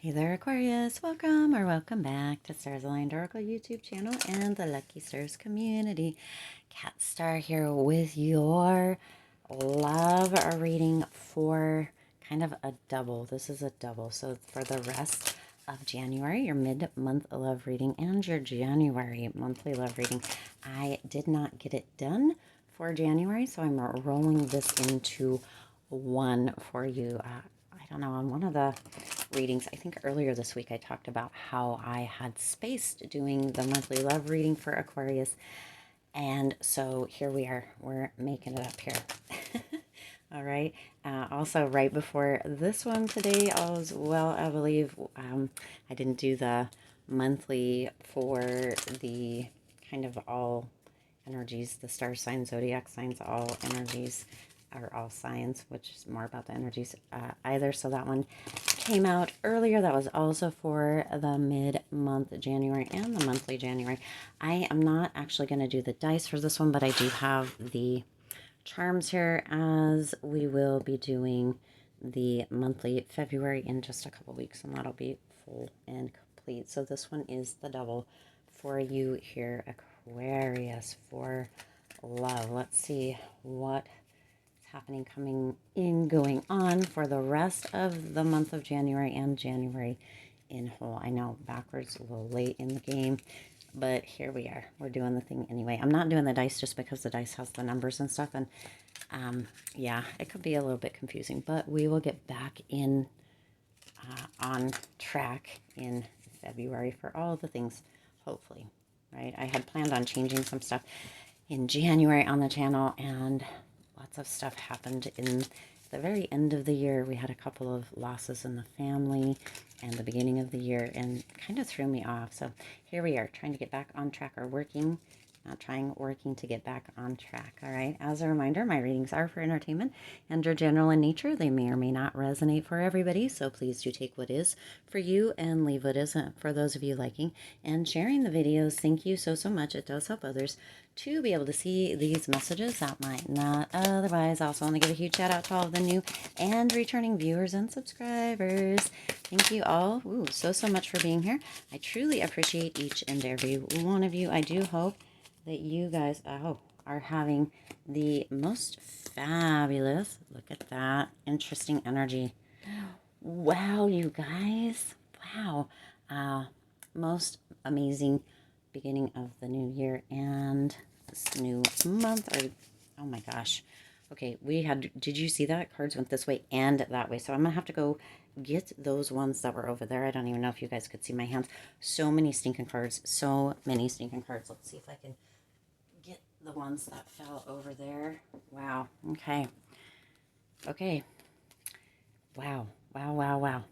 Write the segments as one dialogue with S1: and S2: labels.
S1: Hey there, Aquarius. Welcome or welcome back to Stars Aligned Oracle YouTube channel and the Lucky Stars community. Cat Star here with your love reading for kind of a double. This is a double. So for the rest of January, your mid-month love reading and your January monthly love reading. I did not get it done for January, so I'm rolling this into one for you. I don't know, on one of the readings, I think earlier this week I talked about how I had spaced doing the monthly love reading for Aquarius. And so here we are. We're making it up here. All right. Also, right before this one today, as well, I believe I didn't do the monthly for the kind of all energies, the star signs, zodiac signs, all energies are all signs, which is more about the energies either. So that one came out earlier. That was also for the mid-month January and the monthly January. I am not actually going to do the dice for this one, but I do have the charms here, as we will be doing the monthly February in just a couple weeks, and that'll be full and complete. So this one is the double for you here, Aquarius, for love. Let's see what happening, coming in, going on for the rest of the month of January and January in whole. I know, backwards, a little late in the game, but here we are. We're doing the thing anyway. I'm not doing the dice just because the dice has the numbers and stuff, and yeah, it could be a little bit confusing, but we will get back in on track in February for all the things, hopefully, right? I had planned on changing some stuff in January on the channel, and lots of stuff happened in the very end of the year. We had a couple of losses in the family and the beginning of the year, and kind of threw me off. So here we are, trying to get back on track, or working, not trying, working to get back on track. All right. As a reminder, my readings are for entertainment and are general in nature. They may or may not resonate for everybody. So please do take what is for you and leave what isn't for those of you liking and sharing the videos. Thank you so much. It does help others to be able to see these messages that might not otherwise. I also want to give a huge shout out to all of the new and returning viewers and subscribers. Thank you all so much for being here. I truly appreciate each and every one of you. I do hope that you guys are having the most fabulous, look at that, interesting energy. Wow, you guys. Wow. Most amazing beginning of the new year and this new month. Oh my gosh. Okay, did you see that? Cards went this way and that way. So I'm going to have to go get those ones that were over there. I don't even know if you guys could see my hands. So many stinking cards. So many stinking cards. Let's see if I can get the ones that fell over there. Wow. Okay. Okay. Wow. Wow.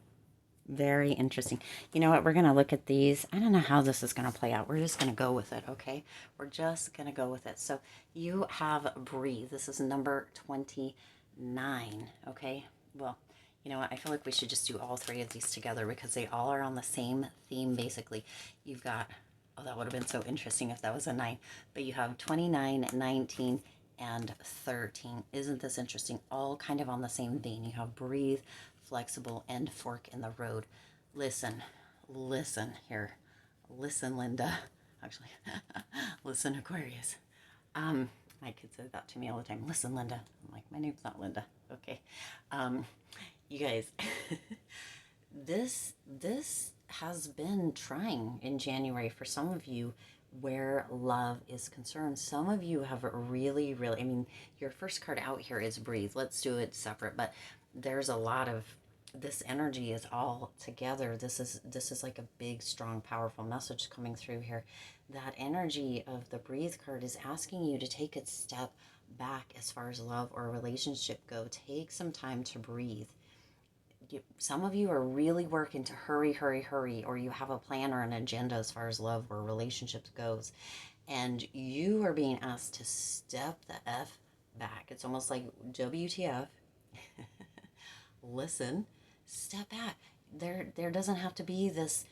S1: Very interesting. You know what? We're going to look at these. I don't know how this is going to play out. We're just going to go with it, okay? We're just going to go with it. So you have Breathe. This is number 29, okay? Well, you know what? I feel like we should just do all three of these together because they all are on the same theme, basically. You've got, oh, that would have been so interesting if that was a 9. But you have 29, 19, and 13. Isn't this interesting? All kind of on the same vein. You have Breathe, Flexible, and Fork in the Road. Listen here. Listen, Linda. Actually, listen, Aquarius. My kids say that to me all the time. Listen, Linda. I'm like, my name's not Linda. Okay. You guys, this has been trying in January for some of you where love is concerned. Some of you have really, I mean, your first card out here is Breathe. Let's do it separate, but there's a lot of this energy is all together. This is like a big, strong, powerful message coming through here. That energy of the Breathe card is asking you to take a step back as far as love or relationship go. Take some time to breathe. Some of you are really working to hurry, or you have a plan or an agenda as far as love or relationships goes, and you are being asked to step the F back. It's almost like WTF. Listen, step back. There doesn't have to be this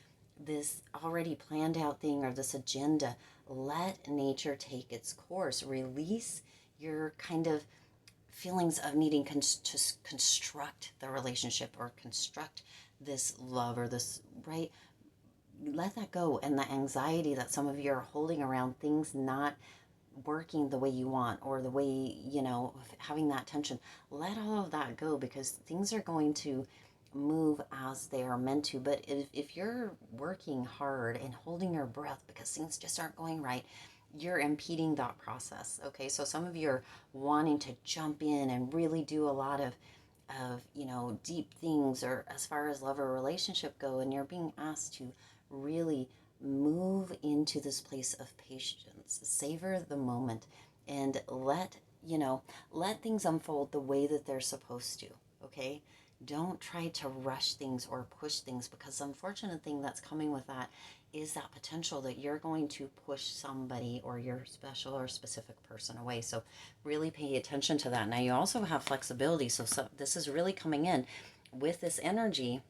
S1: already planned out thing or this agenda. Let nature take its course. Release your kind of feelings of needing to construct the relationship or construct this love or this, right? Let that go. And the anxiety that some of you are holding around things not working the way you want, or the way, having that tension, let all of that go, because things are going to move as they are meant to. But if you're working hard and holding your breath because things just aren't going right, you're impeding that process. Okay, so some of you are wanting to jump in and really do a lot of deep things, or as far as love or relationship go, and you're being asked to really move into this place of patience, savor the moment, and let things unfold the way that they're supposed to. Okay, don't try to rush things or push things, because the unfortunate thing that's coming with that is that potential that you're going to push somebody or your special or specific person away. So really pay attention to that. Now you also have flexibility. So this is really coming in with this energy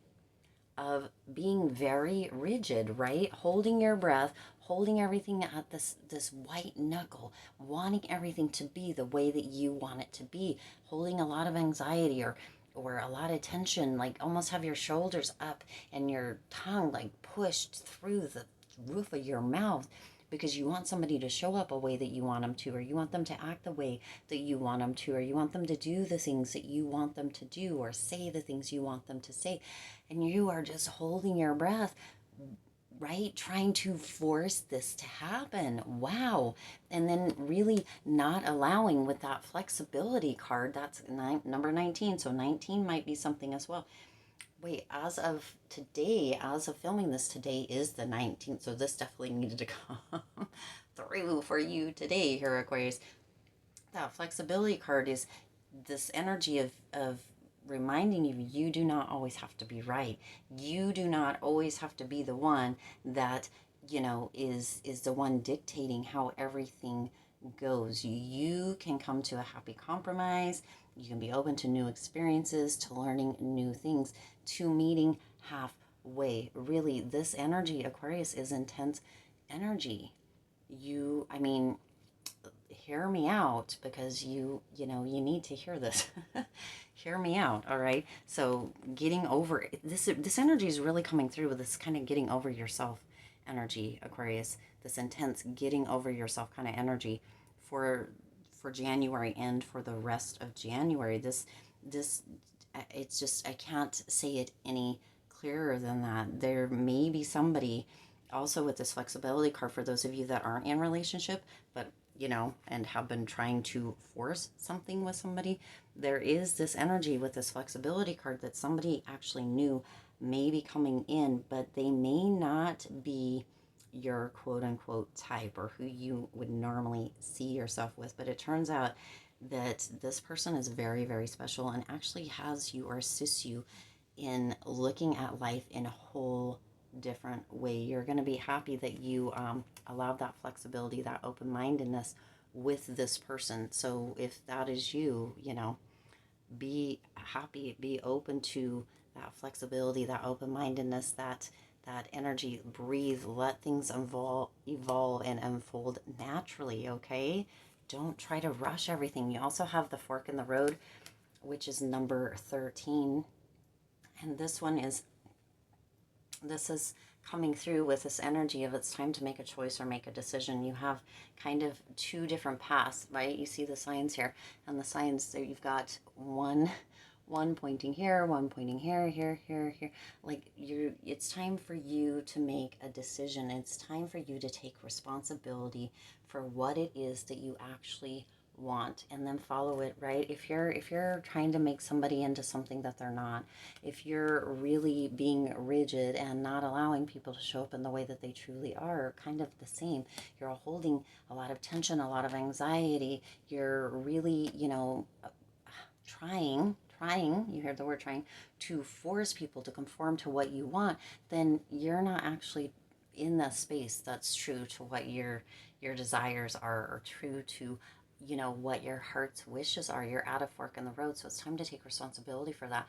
S1: of being very rigid, right? Holding your breath, holding everything at this white knuckle, wanting everything to be the way that you want it to be, holding a lot of anxiety or a lot of tension, like almost have your shoulders up and your tongue like pushed through the roof of your mouth, because you want somebody to show up a way that you want them to, or you want them to act the way that you want them to, or you want them to do the things that you want them to do, or say the things you want them to say. And you are just holding your breath, right? Trying to force this to happen. Wow. And then really not allowing, with that flexibility card, that's number 19. So 19 might be something as well. Wait, as of today, as of filming this, today is the 19th. So this definitely needed to come through for you today here, Aquarius. That flexibility card is this energy of reminding you, you do not always have to be right. You do not always have to be the one that, is the one dictating how everything goes. You can come to a happy compromise. You can be open to new experiences, to learning new things, to meeting halfway. Really, this energy, Aquarius, is intense energy. I mean, hear me out, because you need to hear this. Hear me out. All right, so getting over this energy is really coming through with this kind of getting over yourself energy, Aquarius. This intense getting over yourself kind of energy for January and for the rest of January. This it's just, I can't say it any clearer than that. There may be somebody also with this flexibility card, for those of you that aren't in relationship, but and have been trying to force something with somebody. There is this energy with this flexibility card that somebody actually knew may be coming in, but they may not be your quote unquote type, or who you would normally see yourself with. But it turns out that this person is very, very special, and actually has you or assists you in looking at life in a whole different way. You're going to be happy that you allowed that flexibility, that open-mindedness with this person. So if that is you, be happy, be open to that flexibility, that open-mindedness, that energy. Breathe, let things evolve and unfold naturally. Okay, don't try to rush everything. You also have the fork in the road, which is number 13, and this is coming through with this energy of, it's time to make a choice or make a decision. You have kind of two different paths, right? You see the signs here, and the signs there, you've got one pointing here, one pointing here, here. Like it's time for you to make a decision. It's time for you to take responsibility for what it is that you actually want, and then follow it, right? If you're trying to make somebody into something that they're not, if you're really being rigid and not allowing people to show up in the way that they truly are, kind of the same. You're holding a lot of tension, a lot of anxiety. You're really, trying, you hear the word trying, to force people to conform to what you want, then you're not actually in the space that's true to what your desires are, or true to what your heart's wishes are. You're at a fork in the road, so it's time to take responsibility for that.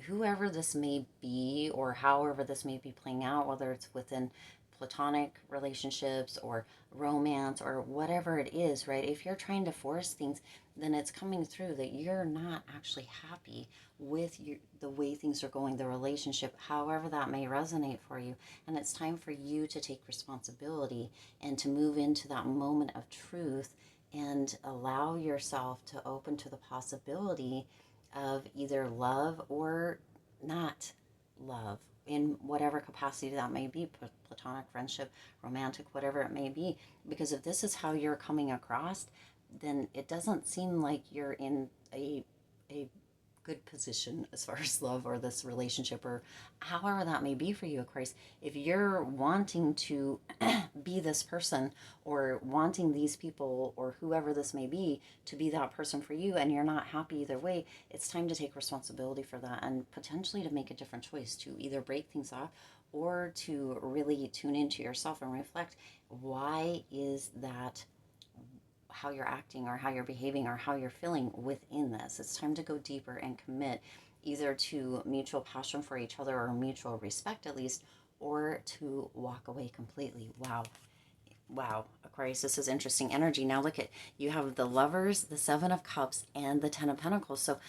S1: Whoever this may be, or however this may be playing out, whether it's within platonic relationships or romance or whatever it is, right? If you're trying to force things, then it's coming through that you're not actually happy with the way things are going, the relationship, however that may resonate for you. And it's time for you to take responsibility and to move into that moment of truth and allow yourself to open to the possibility of either love or not love in whatever capacity that may be, platonic, friendship, romantic, whatever it may be. Because if this is how you're coming across, then it doesn't seem like you're in a good position as far as love or this relationship or however that may be for you, Aquarius. If you're wanting to be this person or wanting these people or whoever this may be to be that person for you and you're not happy either way, it's time to take responsibility for that and potentially to make a different choice, to either break things off or to really tune into yourself and reflect, why is that how you're acting or how you're behaving or how you're feeling within this? It's time to go deeper and commit either to mutual passion for each other or mutual respect at least, or to walk away completely. Wow. Wow, Aquarius, this is interesting energy. Now look at, you have the Lovers, the Seven of Cups, and the Ten of Pentacles. So,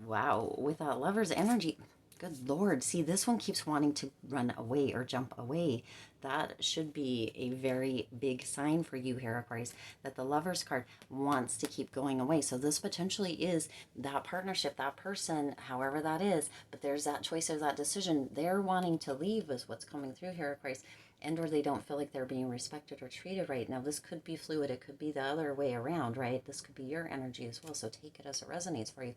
S1: wow, with that Lovers energy, good Lord. See, this one keeps wanting to run away or jump away. That should be a very big sign for you here, Aquarius, that the Lovers card wants to keep going away. So this potentially is that partnership, that person, however that is, but there's that choice or that decision. They're wanting to leave is what's coming through here, Aquarius, and or they don't feel like they're being respected or treated right. Now, this could be fluid. It could be the other way around, right? This could be your energy as well. So take it as it resonates for you.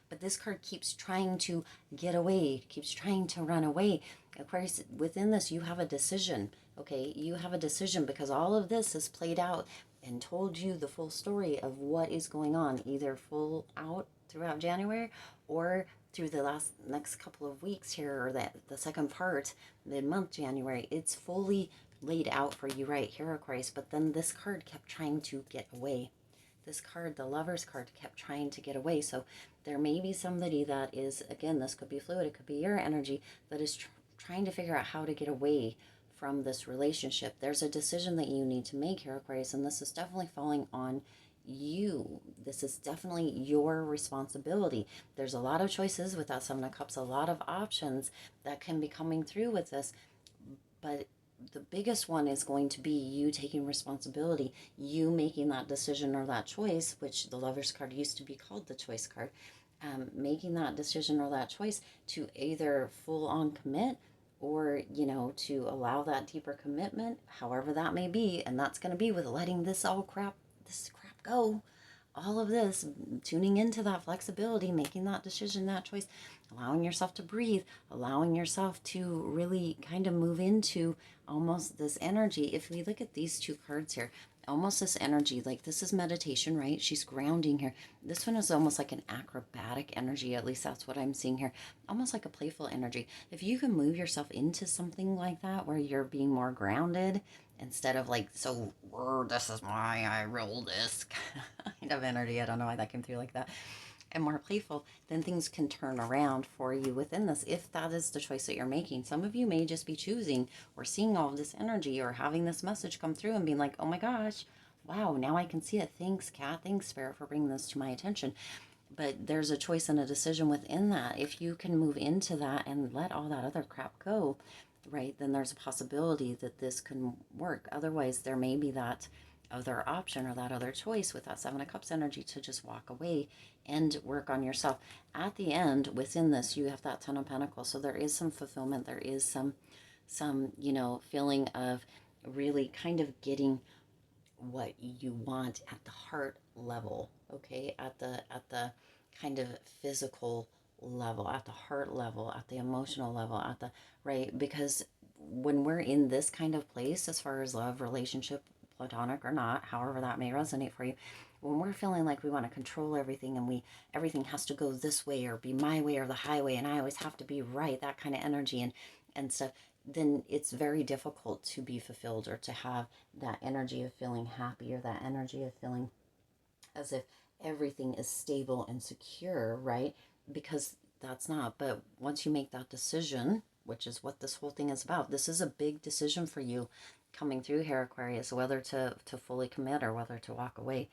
S1: But this card keeps trying to get away, keeps trying to run away. Aquarius, within this, you have a decision, okay? You have a decision because all of this is played out and told you the full story of what is going on, either full out throughout January or through the next couple of weeks here, or the second part, mid-month January. It's fully laid out for you right here, Aquarius. But then this card kept trying to get away. This card, the Lovers card, kept trying to get away. So there may be somebody that is, again, this could be fluid, it could be your energy, that is trying to figure out how to get away from this relationship. There's a decision that you need to make here, Aquarius, and this is definitely falling on you. This is definitely your responsibility. There's a lot of choices with that Seven of Cups, a lot of options that can be coming through with this, but the biggest one is going to be you taking responsibility, you making that decision or that choice, which the Lovers card used to be called the Choice card, making that decision or that choice to either full on commit or, you know, to allow that deeper commitment, however that may be. And that's going to be with letting this crap go. All of this, tuning into that flexibility, making that decision, that choice, allowing yourself to breathe, allowing yourself to really kind of move into almost this energy. If we look at these two cards here, almost this energy, like this is meditation, right? She's grounding here. This one is almost like an acrobatic energy, at least that's what I'm seeing here. Almost like a playful energy. If you can move yourself into something like that, where you're being more grounded, instead of like, so this is why I roll this kind of energy. I don't know why that came through like that. And more playful, then things can turn around for you within this, if that is the choice that you're making. Some of you may just be choosing or seeing all of this energy or having this message come through and being like, oh my gosh, wow, now I can see it. Thanks, Kat. Thanks, Spirit, for bringing this to my attention. But there's a choice and a decision within that. If you can move into that and let all that other crap go, right, then there's a possibility that this can work. Otherwise, there may be that other option or that other choice with that Seven of Cups energy to just walk away and work on yourself. At the end, within this, you have that Ten of Pentacles. So there is some fulfillment. There is some, you know, feeling of really kind of getting what you want at the heart level, okay? At the kind of physical level, at the heart level, at the emotional level, at the, right? Because when we're in this kind of place, as far as love, relationship, platonic or not, however that may resonate for you, when we're feeling like we want to control everything and everything has to go this way or be my way or the highway and I always have to be right, that kind of energy and stuff, then it's very difficult to be fulfilled or to have that energy of feeling happy or that energy of feeling as if everything is stable and secure, right? Because that's not. But once you make that decision, which is what this whole thing is about. This is a big decision for you coming through here, Aquarius, whether to fully commit or whether to walk away.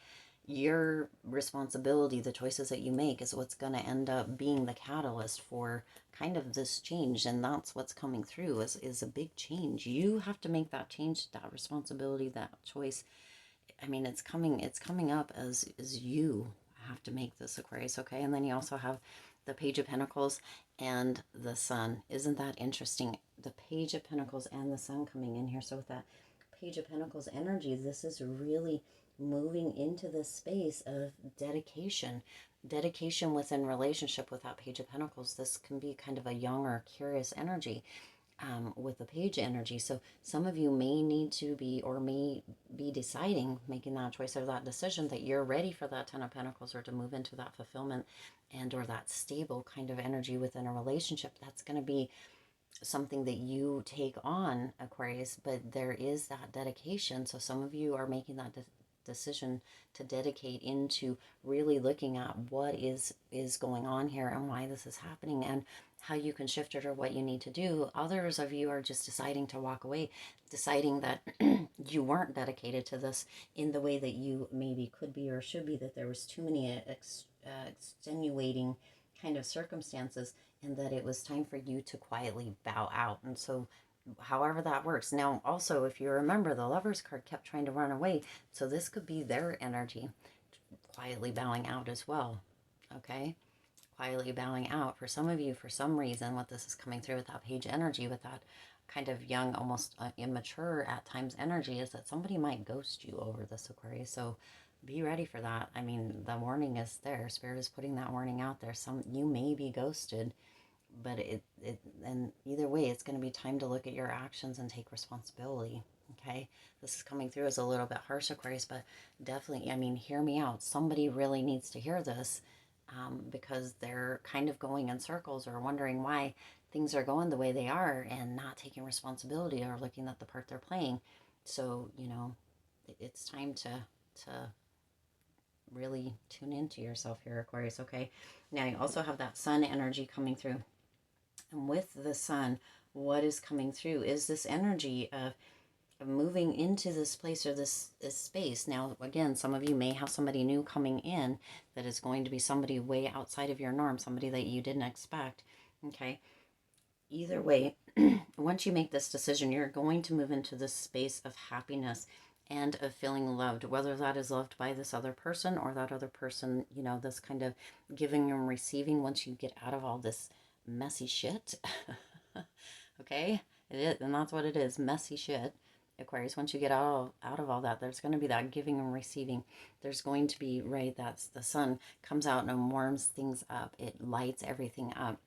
S1: Your responsibility, the choices that you make, is what's going to end up being the catalyst for kind of this change. And that's what's coming through is a big change. You have to make that change, that responsibility, that choice. I mean, it's coming up as you have to make this, Aquarius, okay? And then you also have the Page of Pentacles and the Sun. Isn't that interesting? The Page of Pentacles and the Sun coming in here. So with that Page of Pentacles energy, this is really moving into this space of dedication. Dedication within relationship with that Page of Pentacles. This can be kind of a young or curious energy. With the page energy. So some of you may need to be, or may be deciding, making that choice or that decision that you're ready for that Ten of Pentacles, or to move into that fulfillment and or that stable kind of energy within a relationship. That's going to be something that you take on, Aquarius, but there is that dedication. So some of you are making that decision to dedicate into really looking at what is going on here and why this is happening and how you can shift it or what you need to do. Others of you are just deciding to walk away, deciding that you weren't dedicated to this in the way that you maybe could be or should be, that there was too many extenuating kind of circumstances, and that it was time for you to quietly bow out. And so however that works. Now, also, if you remember, the Lovers card kept trying to run away. So this could be their energy quietly bowing out as well. Okay? Quietly bowing out. For some of you, for some reason, what this is coming through with that page energy, with that kind of young, almost immature at times energy, is that somebody might ghost you over this, Aquarius. So be ready for that. I mean, the warning is there. Spirit is putting that warning out there. You may be ghosted, but and either way, it's going to be time to look at your actions and take responsibility. Okay, this is coming through as a little bit harsh, Aquarius, but definitely, I mean, hear me out. Somebody really needs to hear this, because they're kind of going in circles or wondering why things are going the way they are and not taking responsibility or looking at the part they're playing. So, you know, it's time to really tune into yourself here, Aquarius. Okay, now you also have that Sun energy coming through. And with the Sun, what is coming through is this energy of moving into this place or this space. Now, again, some of you may have somebody new coming in that is going to be somebody way outside of your norm, somebody that you didn't expect. Okay. Either way, once you make this decision, you're going to move into this space of happiness and of feeling loved, whether that is loved by this other person or that other person, you know, this kind of giving and receiving once you get out of all this messy shit. Okay, it is, and that's what it is, messy shit, Aquarius. Once you get out of all that, there's going to be that giving and receiving. There's going to be, right, that's the Sun comes out and warms things up. It lights everything up,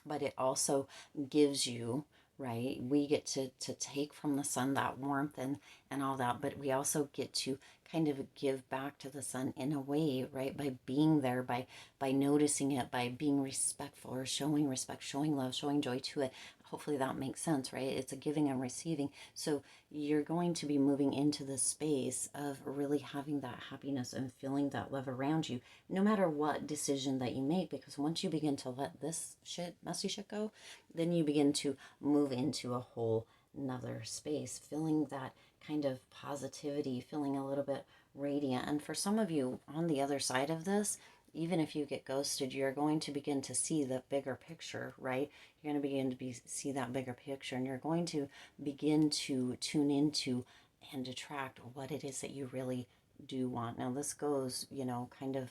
S1: but it also gives you, right, we get to take from the Sun that warmth and all that, but we also get to kind of give back to the Sun in a way, right, by being there, by noticing it, by being respectful or showing respect, showing love, showing joy to it. Hopefully that makes sense, right? It's a giving and receiving. So you're going to be moving into the space of really having that happiness and feeling that love around you, no matter what decision that you make, because once you begin to let this messy shit go, then you begin to move into a whole another space, feeling that kind of positivity, feeling a little bit radiant. And for some of you on the other side of this, even if you get ghosted, you're going to begin to see the bigger picture, right? You're going to begin to see that bigger picture, and you're going to begin to tune into and attract what it is that you really do want. Now, this goes, you know, kind of,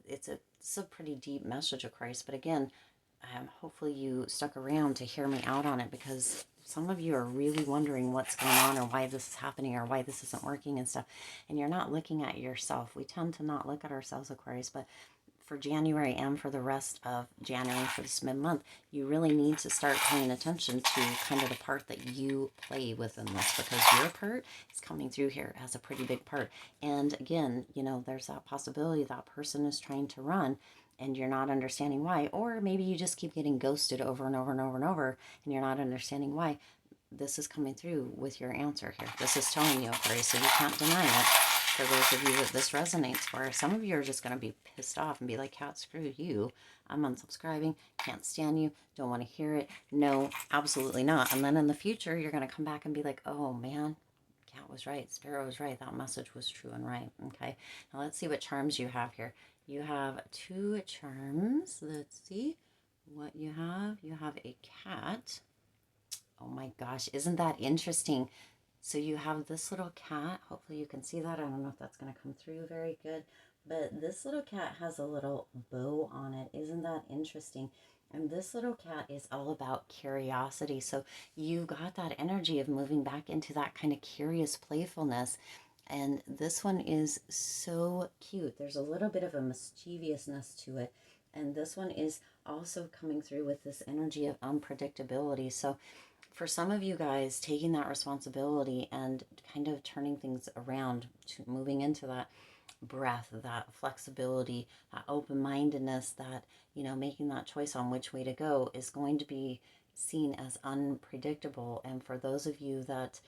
S1: it's a pretty deep message of Christ, but again, hopefully you stuck around to hear me out on it, because some of you are really wondering what's going on or why this is happening or why this isn't working and stuff, and you're not looking at yourself. We tend to not look at ourselves, Aquarius, but for January and for the rest of January, for this mid-month, you really need to start paying attention to kind of the part that you play within this, because your part is coming through here as a pretty big part. And again, you know, there's that possibility that person is trying to run and you're not understanding why, or maybe you just keep getting ghosted over and over and over and over and you're not understanding why. This is coming through with your answer here. This is telling you, Aquarius, so you can't deny it. for those of you that this resonates for. Some of you are just going to be pissed off and be like, Cat, screw you. I'm unsubscribing. Can't stand you. Don't want to hear it. No, absolutely not. And then in the future, you're going to come back and be like, oh, man, Cat was right. Spirit was right. That message was true and right. Okay. Now let's see what charms you have here. You have 2 charms. Let's see what you have. You have a cat. Oh my gosh, isn't that interesting? So you have this little cat. Hopefully you can see that. I don't know if that's going to come through very good. But this little cat has a little bow on it. Isn't that interesting? And this little cat is all about curiosity. So you got that energy of moving back into that kind of curious playfulness. And this one is so cute. There's a little bit of a mischievousness to it. And this one is also coming through with this energy of unpredictability. So for some of you guys, taking that responsibility and kind of turning things around, to moving into that breath, that flexibility, that open-mindedness, that, you know, making that choice on which way to go is going to be seen as unpredictable. And for those of you that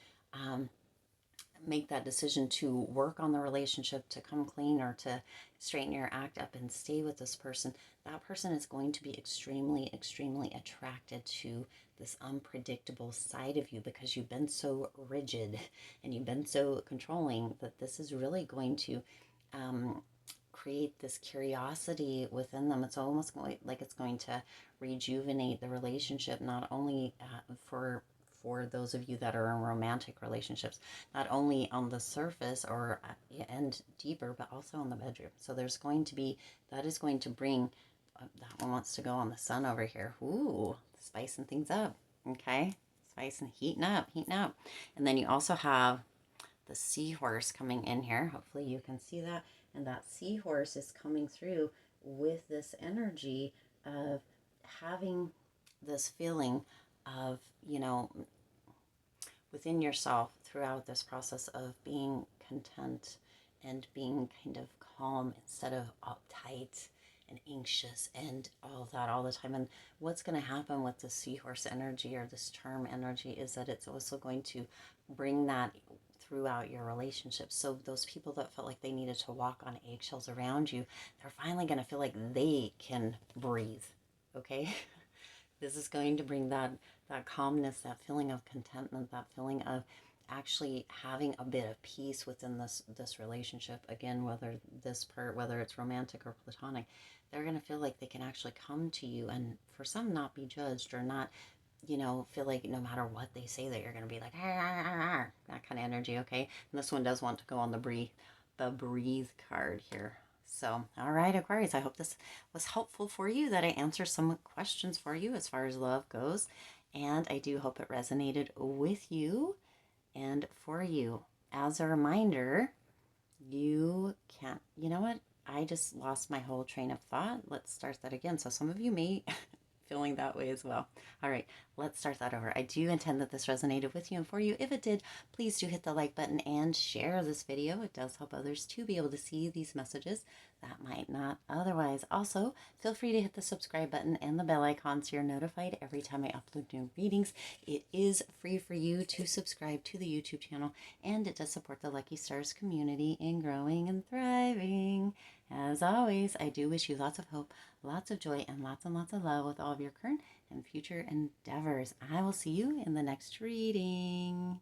S1: make that decision to work on the relationship, to come clean, or to straighten your act up and stay with this person, that person is going to be extremely, extremely attracted to this unpredictable side of you, because you've been so rigid and you've been so controlling that this is really going to create this curiosity within them. It's almost like it's going to rejuvenate the relationship, not only for those of you that are in romantic relationships, not only on the surface or and deeper, but also in the bedroom. So there's going to be, that is going to bring, that one wants to go on the sun over here. Ooh, spicing things up. Okay, spicing, heating up, heating up. And then you also have the seahorse coming in here. Hopefully you can see that. And that seahorse is coming through with this energy of having this feeling of, you know, within yourself throughout this process of being content and being kind of calm instead of uptight and anxious and all of that all the time. And what's going to happen with the seahorse energy or this charm energy is that it's also going to bring that throughout your relationship. So those people that felt like they needed to walk on eggshells around you, they're finally going to feel like they can breathe. Okay. This is going to bring that calmness, that feeling of contentment, that feeling of actually having a bit of peace within this relationship. Again, whether it's romantic or platonic, they're going to feel like they can actually come to you, and for some, not be judged, or not, you know, feel like no matter what they say that you're going to be like, "Arr, arr, arr, arr," that kind of energy. Okay, and this one does want to go on the breathe card here. So, all right, Aquarius, I hope this was helpful for you, that I answered some questions for you as far as love goes. And I do hope it resonated with you and for you. As a reminder, you can't, you know what? I just lost my whole train of thought. Let's start that again. So some of you may feeling that way as well. All right, let's start that over. I do intend that this resonated with you and for you. If it did, please do hit the like button and share this video. It does help others to be able to see these messages that might not otherwise. Also, feel free to hit the subscribe button and the bell icon so you're notified every time I upload new readings. It is free for you to subscribe to the YouTube channel, and it does support the Lucky Stars community in growing and thriving. As always, I do wish you lots of hope, lots of joy, and lots of love with all of your current and future endeavors. I will see you in the next reading.